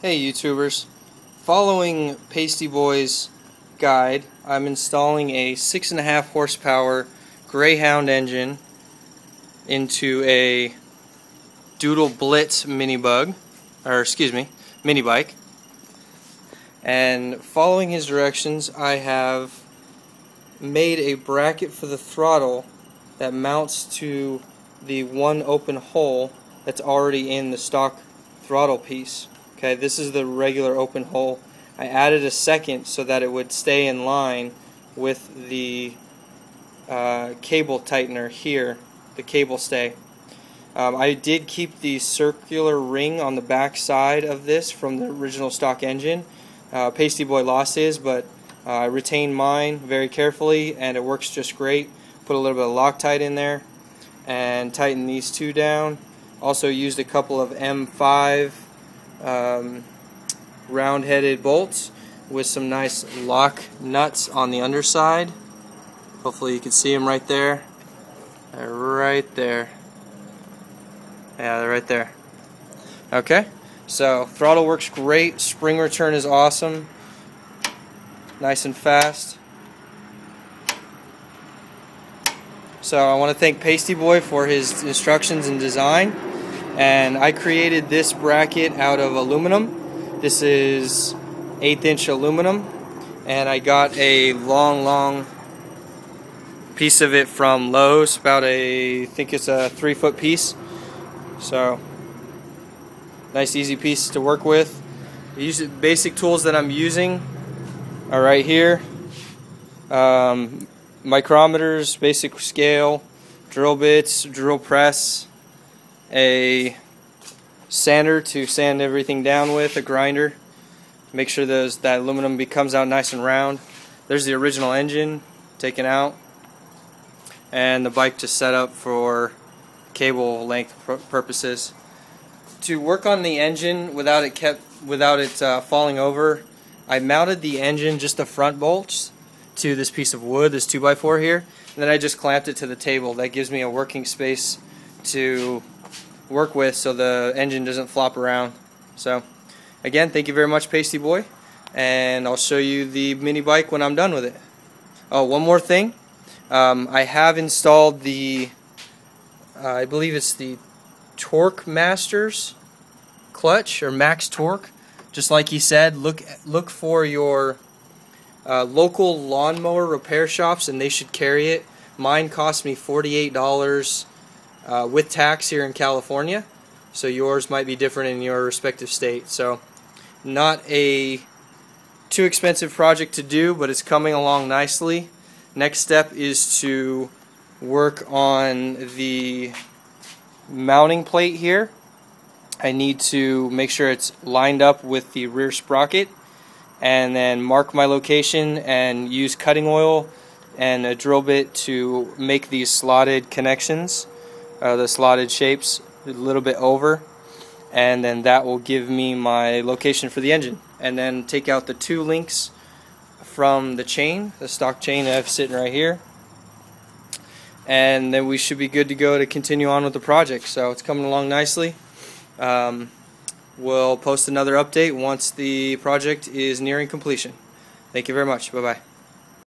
Hey YouTubers, following PaisteBoy's guide, I'm installing a 6.5 horsepower Greyhound engine into a Baja Blitz mini bike, and following his directions I have made a bracket for the throttle that mounts to the one open hole that's already in the stock throttle piece. Okay, this is the regular open hole. I added a second so that it would stay in line with the cable tightener here, the cable stay. I did keep the circular ring on the back side of this from the original stock engine. PaisteBoy lost his, but I retained mine very carefully and it works just great. Put a little bit of Loctite in there and tighten these two down. Also used a couple of M5 round-headed bolts with some nice lock nuts on the underside. Hopefully you can see them right there. They're right there. Yeah, they're right there. Okay, so throttle works great. Spring return is awesome. Nice and fast. So I want to thank PaisteBoy for his instructions and design. And I created this bracket out of aluminum. This is 1/8" aluminum, and I got a long piece of it from Lowe's, about I think it's a 3-foot piece. So nice easy piece to work with. The basic tools that I'm using are right here. Micrometers, basic scale, drill bits, drill press, a sander to sand everything down with, a grinder, make sure that aluminum comes out nice and round. There's the original engine taken out, and the bike to set up for cable length purposes. To work on the engine without it falling over, I mounted the engine, just the front bolts, to this piece of wood, this 2x4 here, and then I just clamped it to the table. That gives me a working space to work with so the engine doesn't flop around. So again, thank you very much, PaisteBoy, and I'll show you the mini bike when I'm done with it. Oh, one more thing. I have installed the I believe it's the Torque Masters clutch, or max torque. Just like he said, look for your local lawnmower repair shops, and they should carry it. Mine cost me $48 with tax here in California, so yours might be different in your respective state. So not a too expensive project to do, but it's coming along nicely. Next step is to work on the mounting plate here. I need to make sure it's lined up with the rear sprocket, and then mark my location and use cutting oil and a drill bit to make these slotted connections, the slotted shapes a little bit over, and then that will give me my location for the engine. And then take out the 2 links from the chain, the stock chain I have sitting right here, and then we should be good to go to continue on with the project. So it's coming along nicely. We'll post another update once the project is nearing completion. Thank you very much. Bye-bye.